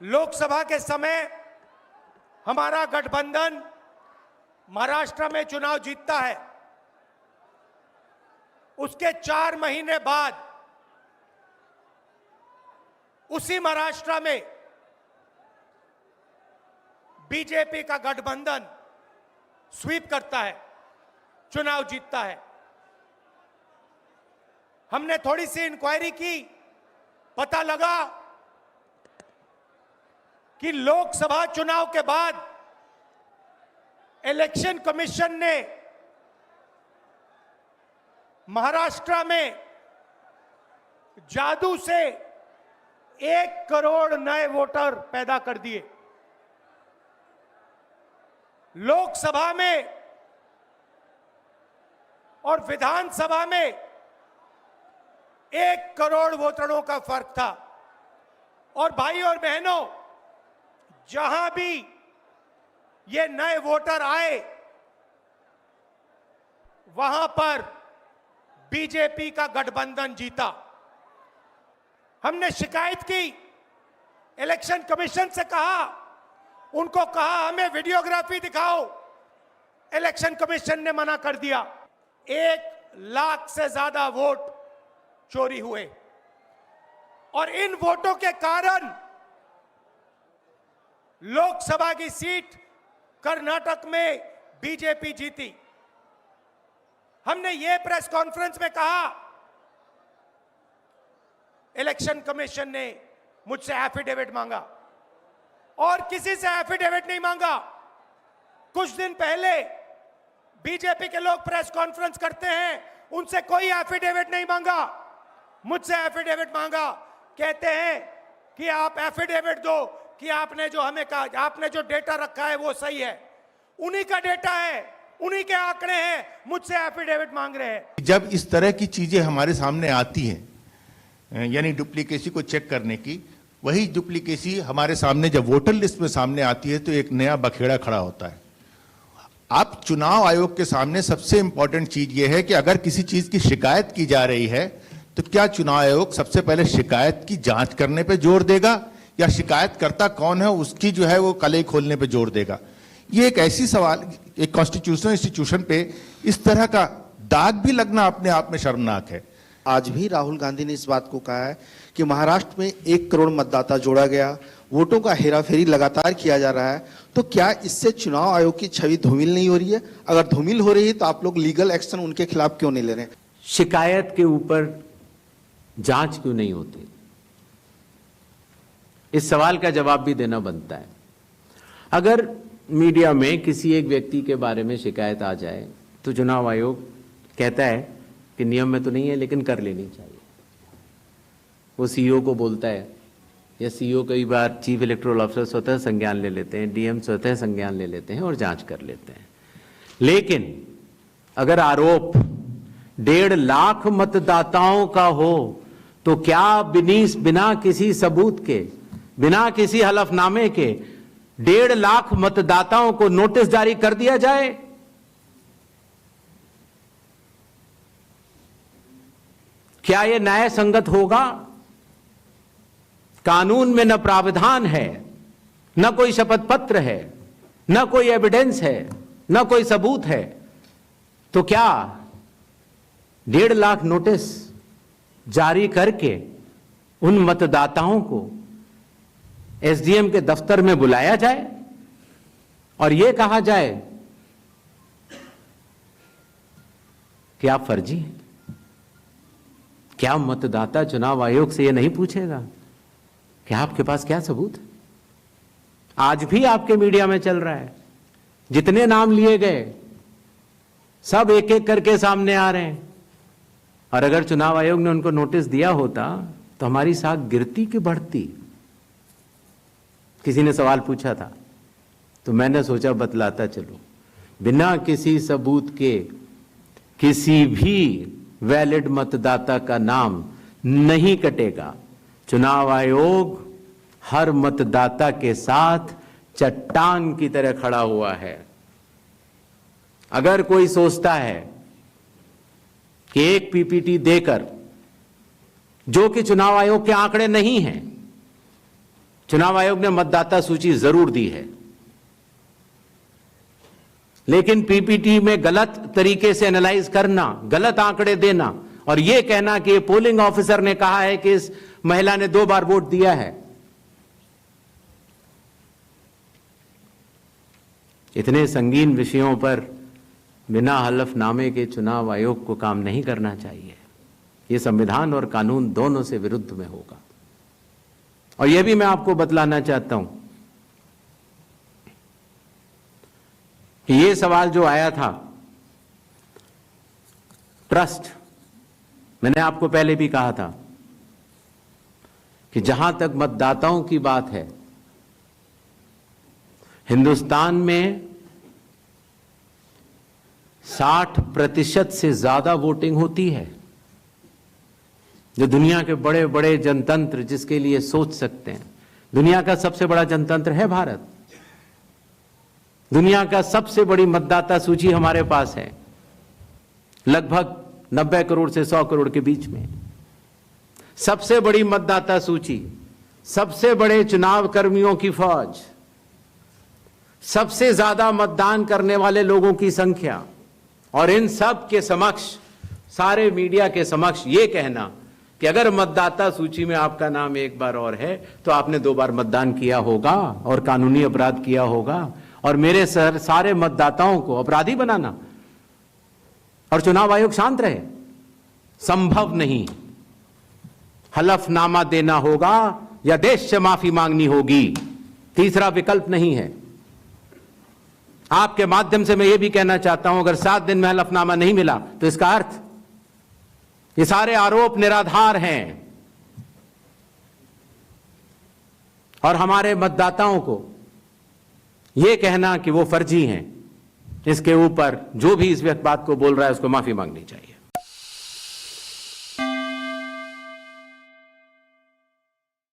लोकसभा के समय हमारा गठबंधन महाराष्ट्र में चुनाव जीतता है। उसके 4 महीने बाद उसी महाराष्ट्र में बीजेपी का गठबंधन स्वीप करता है, चुनाव जीतता है। हमने थोड़ी सी इंक्वायरी की, पता लगा कि लोकसभा चुनाव के बाद इलेक्शन कमीशन ने महाराष्ट्र में जादू से 1 करोड़ नए वोटर पैदा कर दिए। लोकसभा में और विधानसभा में 1 करोड़ वोटरों का फर्क था। और भाई और बहनों, जहां भी ये नए वोटर आए, वहां पर बीजेपी का गठबंधन जीता। हमने शिकायत की, इलेक्शन कमीशन से कहा, उनको कहा हमें वीडियोग्राफी दिखाओ, इलेक्शन कमीशन ने मना कर दिया। 1 लाख से ज्यादा वोट चोरी हुए और इन वोटों के कारण लोकसभा की सीट कर्नाटक में बीजेपी जीती। हमने ये प्रेस कॉन्फ्रेंस में कहा, इलेक्शन कमीशन ने मुझसे एफिडेविट मांगा और किसी से एफिडेविट नहीं मांगा। कुछ दिन पहले बीजेपी के लोग प्रेस कॉन्फ्रेंस करते हैं, उनसे कोई एफिडेविट नहीं मांगा, मुझसे एफिडेविट मांगा। कहते हैं कि आप एफिडेविट दो कि आपने जो हमें कहा, आपने जो डेटा रखा है वो सही है। उन्हीं का डेटा है, उन्हीं के आंकड़े हैं, मुझसे एफिडेविट मांग रहे हैं। जब इस तरह की चीजें हमारे सामने आती हैं, यानी डुप्लीकेसी को चेक करने की, वही डुप्लीकेसी हमारे सामने जब वोटर लिस्ट में सामने आती है तो एक नया बखेड़ा खड़ा होता है। आप चुनाव आयोग के सामने सबसे इंपॉर्टेंट चीज यह है कि अगर किसी चीज की शिकायत की जा रही है तो क्या चुनाव आयोग सबसे पहले शिकायत की जांच करने पे जोर देगा या शिकायतकर्ता कौन है उसकी जो है वो कलई खोलने पे जोर देगा। ये एक ऐसी सवाल, एक कॉन्स्टिट्यूशनल इंस्टीट्यूशन पे इस तरह का दाग भी लगना अपने आप में शर्मनाक है। आज भी राहुल गांधी ने इस बात को कहा है कि महाराष्ट्र में 1 करोड़ मतदाता जोड़ा गया, वोटों का हेराफेरी लगातार किया जा रहा है। तो क्या इससे चुनाव आयोग की छवि धूमिल नहीं हो रही है? अगर धूमिल हो रही है तो आप लोग लीगल एक्शन उनके खिलाफ क्यों नहीं ले रहे? शिकायत के ऊपर जांच क्यों नहीं होती? इस सवाल का जवाब भी देना बनता है। अगर मीडिया में किसी एक व्यक्ति के बारे में शिकायत आ जाए तो चुनाव आयोग कहता है कि नियम में तो नहीं है लेकिन कर लेनी चाहिए। वो सीईओ को बोलता है, या सीईओ कई बार चीफ इलेक्टोरल ऑफिसर स्वतः संज्ञान ले लेते हैं, डीएम स्वतः संज्ञान ले लेते हैं और जांच कर लेते हैं। लेकिन अगर आरोप 1.5 लाख मतदाताओं का हो तो क्या बिना किसी सबूत के, बिना किसी हलफनामे के 1.5 लाख मतदाताओं को नोटिस जारी कर दिया जाए? क्या यह न्याय संगत होगा? कानून में न प्रावधान है, न कोई शपथ पत्र है, न कोई एविडेंस है, न कोई सबूत है। तो क्या 1.5 लाख नोटिस जारी करके उन मतदाताओं को एसडीएम के दफ्तर में बुलाया जाए और यह कहा जाए कि आप फर्जी हैं? क्या मतदाता चुनाव आयोग से यह नहीं पूछेगा कि आपके पास क्या सबूत है? आज भी आपके मीडिया में चल रहा है, जितने नाम लिए गए सब एक एक करके सामने आ रहे हैं। और अगर चुनाव आयोग ने उनको नोटिस दिया होता तो हमारी साख गिरती कि बढ़ती? किसी ने सवाल पूछा था तो मैंने सोचा बतलाता चलो। बिना किसी सबूत के किसी भी वैलिड मतदाता का नाम नहीं कटेगा। चुनाव आयोग हर मतदाता के साथ चट्टान की तरह खड़ा हुआ है। अगर कोई सोचता है कि एक पीपीटी देकर, जो कि चुनाव आयोग के आंकड़े नहीं हैं, चुनाव आयोग ने मतदाता सूची जरूर दी है, लेकिन पीपीटी में गलत तरीके से एनालाइज करना, गलत आंकड़े देना और यह कहना कि पोलिंग ऑफिसर ने कहा है कि इस महिला ने 2 बार वोट दिया है, इतने संगीन विषयों पर बिना हलफनामे के चुनाव आयोग को काम नहीं करना चाहिए। यह संविधान और कानून दोनों से विरुद्ध में होगा। और यह भी मैं आपको बतलाना चाहता हूं कि यह सवाल जो आया था ट्रस्ट, मैंने आपको पहले भी कहा था कि जहां तक मतदाताओं की बात है, हिंदुस्तान में 60% से ज्यादा वोटिंग होती है। जो दुनिया के बड़े बड़े जनतंत्र जिसके लिए सोच सकते हैं, दुनिया का सबसे बड़ा जनतंत्र है भारत। दुनिया का सबसे बड़ी मतदाता सूची हमारे पास है, लगभग 90 करोड़ से 100 करोड़ के बीच में। सबसे बड़ी मतदाता सूची, सबसे बड़े चुनाव कर्मियों की फौज, सबसे ज्यादा मतदान करने वाले लोगों की संख्या, और इन सब के समक्ष, सारे मीडिया के समक्ष यह कहना कि अगर मतदाता सूची में आपका नाम एक बार और है तो आपने 2 बार मतदान किया होगा और कानूनी अपराध किया होगा, और मेरे सारे मतदाताओं को अपराधी बनाना और चुनाव आयोग शांत रहे, संभव नहीं। हलफनामा देना होगा या देश से माफी मांगनी होगी, तीसरा विकल्प नहीं है। आपके माध्यम से मैं यह भी कहना चाहता हूं, अगर 7 दिन में हलफनामा नहीं मिला तो इसका अर्थ ये सारे आरोप निराधार हैं और हमारे मतदाताओं को यह कहना कि वो फर्जी हैं, इसके ऊपर जो भी इस बात को बोल रहा है उसको माफी मांगनी चाहिए।